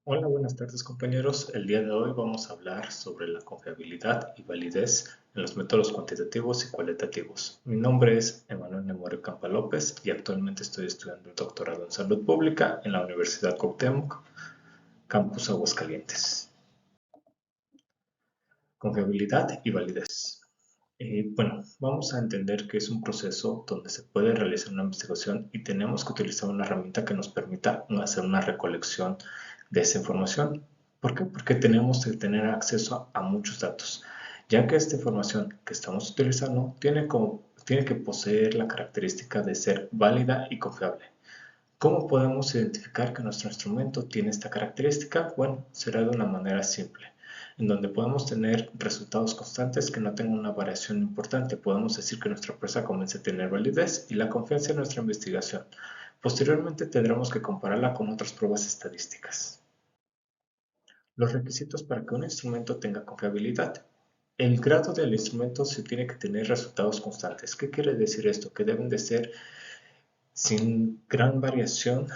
Hola, buenas tardes compañeros. El día de hoy vamos a hablar sobre la confiabilidad y validez en los métodos cuantitativos y cualitativos. Mi nombre es Emanuel Nemorio Campa López y actualmente estoy estudiando el doctorado en Salud Pública en la Universidad Cuauhtémoc, Campus Aguascalientes. Confiabilidad y validez. Bueno, vamos a entender que es un proceso donde se puede realizar una investigación y tenemos que utilizar una herramienta que nos permita hacer una recolección de esa información. ¿Por qué? Porque tenemos que tener acceso a muchos datos, ya que esta información que estamos utilizando tiene que poseer la característica de ser válida y confiable. ¿Cómo podemos identificar que nuestro instrumento tiene esta característica? Bueno, será de una manera simple, en donde podemos tener resultados constantes que no tengan una variación importante. Podemos decir que nuestra empresa comienza a tener validez y la confianza en nuestra investigación. Posteriormente tendremos que compararla con otras pruebas estadísticas. Los requisitos para que un instrumento tenga confiabilidad. El grado del instrumento se tiene que tener resultados constantes. ¿Qué quiere decir esto? Que deben de ser sin gran variación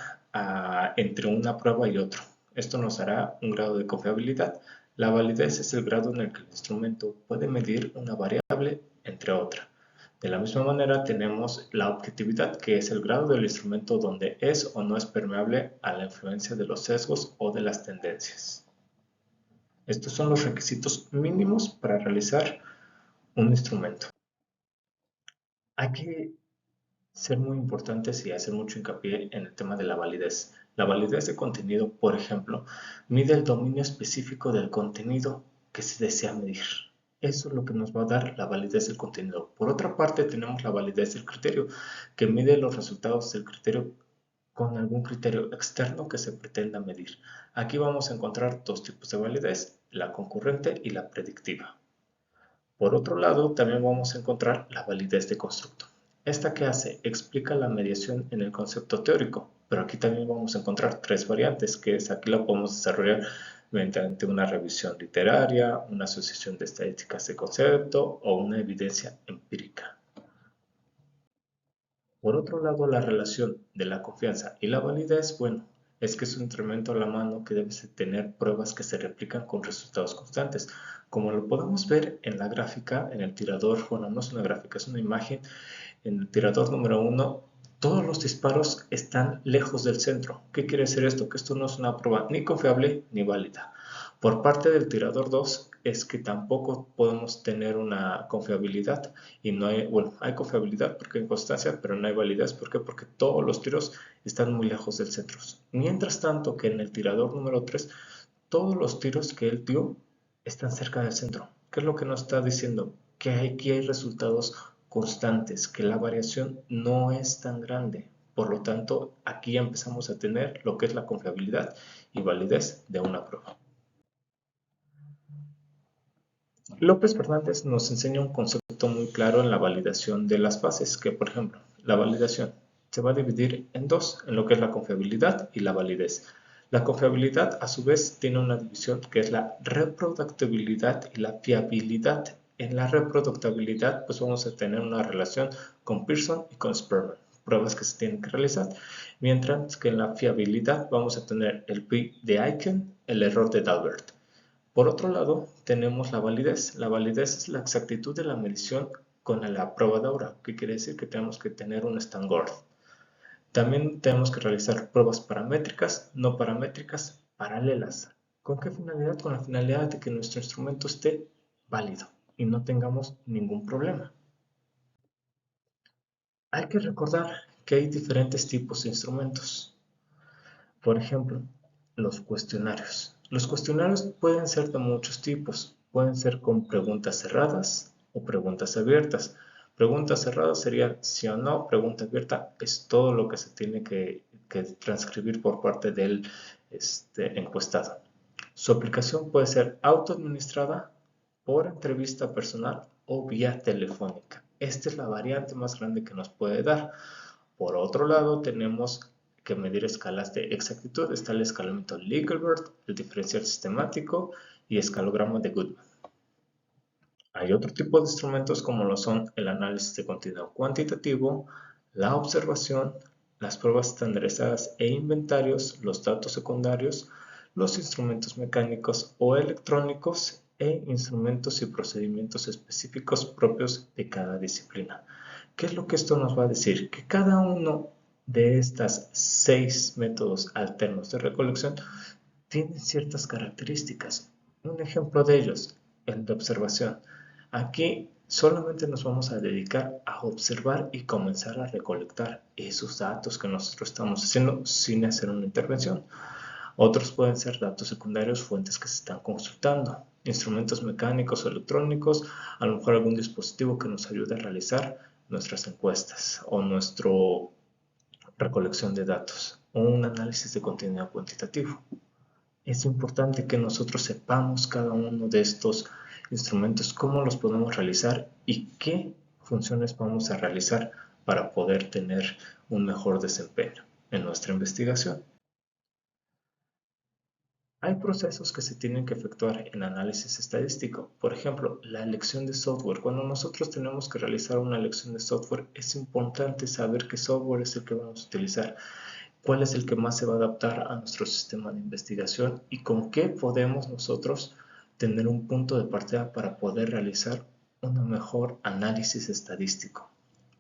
entre una prueba y otra. Esto nos dará un grado de confiabilidad. La validez es el grado en el que el instrumento puede medir una variable entre otra. De la misma manera tenemos la objetividad, que es el grado del instrumento donde es o no es permeable a la influencia de los sesgos o de las tendencias. Estos son los requisitos mínimos para realizar un instrumento. Hay que ser muy importantes y hacer mucho hincapié en el tema de la validez. La validez de contenido, por ejemplo, mide el dominio específico del contenido que se desea medir. Eso es lo que nos va a dar la validez del contenido. Por otra parte, tenemos la validez del criterio, que mide los resultados del criterio con algún criterio externo que se pretenda medir. Aquí vamos a encontrar dos tipos de validez, la concurrente y la predictiva. Por otro lado, también vamos a encontrar la validez de constructo. ¿Esta qué hace? Explica la mediación en el concepto teórico, pero aquí también vamos a encontrar tres variantes, que es aquí la podemos desarrollar mediante una revisión literaria, una asociación de estadísticas de concepto o una evidencia empírica. Por otro lado, la relación de la confianza y la validez, bueno, es que es un instrumento a la mano que debe tener pruebas que se replican con resultados constantes. Como lo podemos ver en la gráfica, en el tirador, bueno, no es una gráfica, es una imagen, en el tirador número 1, todos los disparos están lejos del centro. ¿Qué quiere decir esto? Que esto no es una prueba ni confiable ni válida. Por parte del tirador 2 es que tampoco podemos tener una confiabilidad y no hay, bueno, hay confiabilidad porque hay constancia, pero no hay validez. ¿Por qué? Porque todos los tiros están muy lejos del centro. Mientras tanto que en el tirador número 3, todos los tiros que él dio están cerca del centro. ¿Qué es lo que nos está diciendo? Que aquí hay resultados constantes, que la variación no es tan grande. Por lo tanto, aquí ya empezamos a tener lo que es la confiabilidad y validez de una prueba. López Fernández nos enseña un concepto muy claro en la validación de las fases, que por ejemplo, la validación se va a dividir en dos, en lo que es la confiabilidad y la validez. La confiabilidad a su vez tiene una división que es la reproductibilidad y la fiabilidad. En la reproductibilidad pues vamos a tener una relación con Pearson y con Sperman, pruebas que se tienen que realizar, mientras que en la fiabilidad vamos a tener el pi de Aiken, el error de Dalbert. Por otro lado, tenemos la validez. La validez es la exactitud de la medición con la prueba de Aura, que quiere decir que tenemos que tener un Standard. También tenemos que realizar pruebas paramétricas, no paramétricas, paralelas. ¿Con qué finalidad? Con la finalidad de que nuestro instrumento esté válido y no tengamos ningún problema. Hay que recordar que hay diferentes tipos de instrumentos. Por ejemplo, los cuestionarios. Los cuestionarios pueden ser de muchos tipos. Pueden ser con preguntas cerradas o preguntas abiertas. Preguntas cerradas serían sí o no. Pregunta abierta es todo lo que se tiene que transcribir por parte del encuestado. Su aplicación puede ser autoadministrada, por entrevista personal o vía telefónica. Esta es la variante más grande que nos puede dar. Por otro lado, tenemos que medir escalas de exactitud. Está el escalamiento Likert, el diferencial sistemático y escalograma de Goodman. Hay otro tipo de instrumentos como lo son el análisis de contenido cuantitativo, la observación, las pruebas estandarizadas e inventarios, los datos secundarios, los instrumentos mecánicos o electrónicos e instrumentos y procedimientos específicos propios de cada disciplina. ¿Qué es lo que esto nos va a decir? Que cada uno de estas 6 métodos alternos de recolección tienen ciertas características. Un ejemplo de ellos, el de observación. Aquí solamente nos vamos a dedicar a observar y comenzar a recolectar esos datos que nosotros estamos haciendo sin hacer una intervención. Otros pueden ser datos secundarios, fuentes que se están consultando, instrumentos mecánicos o electrónicos, a lo mejor algún dispositivo que nos ayude a realizar nuestras encuestas o nuestra recolección de datos o un análisis de contenido cuantitativo. Es importante que nosotros sepamos cada uno de estos instrumentos, cómo los podemos realizar y qué funciones vamos a realizar para poder tener un mejor desempeño en nuestra investigación. Hay procesos que se tienen que efectuar en análisis estadístico. Por ejemplo, la elección de software. Cuando nosotros tenemos que realizar una elección de software, es importante saber qué software es el que vamos a utilizar, cuál es el que más se va a adaptar a nuestro sistema de investigación y con qué podemos nosotros tener un punto de partida para poder realizar un mejor análisis estadístico.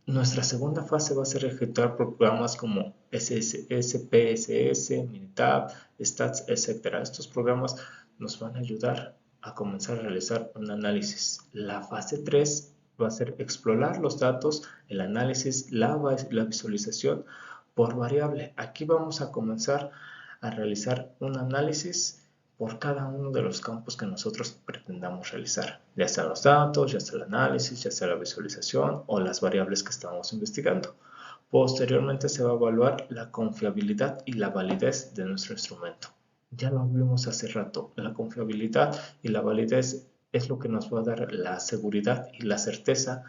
Nuestra segunda fase va a ser ejecutar programas como SSS, PSS, Minitab, Stats, etc. Estos programas nos van a ayudar a comenzar a realizar un análisis. La fase 3 va a ser explorar los datos, el análisis, la visualización por variable. Aquí vamos a comenzar a realizar un análisis por cada uno de los campos que nosotros pretendamos realizar, ya sea los datos, ya sea el análisis, ya sea la visualización o las variables que estamos investigando. Posteriormente se va a evaluar la confiabilidad y la validez de nuestro instrumento. Ya lo vimos hace rato, la confiabilidad y la validez es lo que nos va a dar la seguridad y la certeza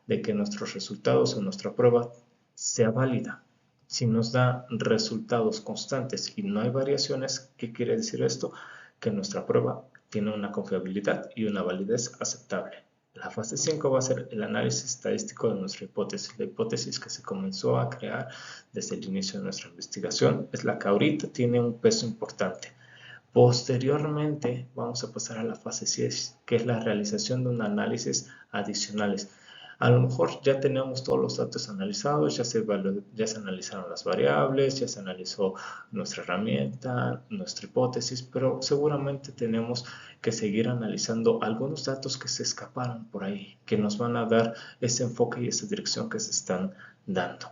de que nuestros resultados o nuestra prueba sea válida. Si nos da resultados constantes y no hay variaciones, ¿qué quiere decir esto? Que nuestra prueba tiene una confiabilidad y una validez aceptable. La fase 5 va a ser el análisis estadístico de nuestra hipótesis. La hipótesis que se comenzó a crear desde el inicio de nuestra investigación es la que ahorita tiene un peso importante. Posteriormente vamos a pasar a la fase 6, que es la realización de un análisis adicionales. A lo mejor ya tenemos todos los datos analizados, ya se analizaron las variables, ya se analizó nuestra herramienta, nuestra hipótesis, pero seguramente tenemos que seguir analizando algunos datos que se escaparon por ahí, que nos van a dar ese enfoque y esa dirección que se están dando.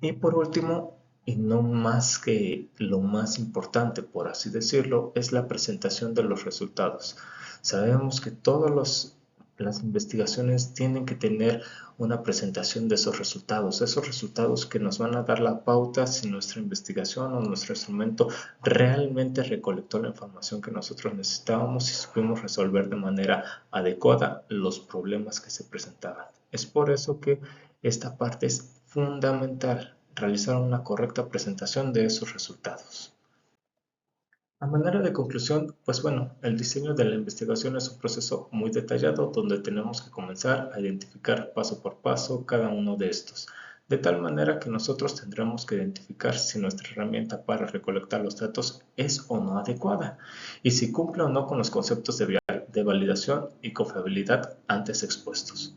Y por último, y no más que lo más importante, por así decirlo, es la presentación de los resultados. Sabemos que todas las investigaciones tienen que tener una presentación de esos resultados que nos van a dar la pauta si nuestra investigación o nuestro instrumento realmente recolectó la información que nosotros necesitábamos y supimos resolver de manera adecuada los problemas que se presentaban. Es por eso que esta parte es fundamental, realizar una correcta presentación de esos resultados. A manera de conclusión, pues bueno, el diseño de la investigación es un proceso muy detallado donde tenemos que comenzar a identificar paso por paso cada uno de estos, de tal manera que nosotros tendremos que identificar si nuestra herramienta para recolectar los datos es o no adecuada y si cumple o no con los conceptos de validación y confiabilidad antes expuestos,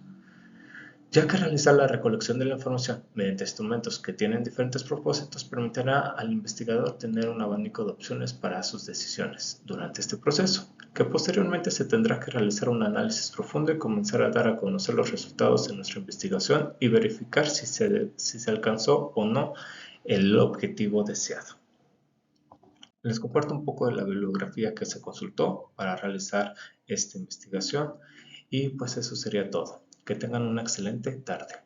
ya que realizar la recolección de la información mediante instrumentos que tienen diferentes propósitos permitirá al investigador tener un abanico de opciones para sus decisiones durante este proceso, que posteriormente se tendrá que realizar un análisis profundo y comenzar a dar a conocer los resultados de nuestra investigación y verificar si se alcanzó o no el objetivo deseado. Les comparto un poco de la bibliografía que se consultó para realizar esta investigación y pues eso sería todo. Que tengan una excelente tarde.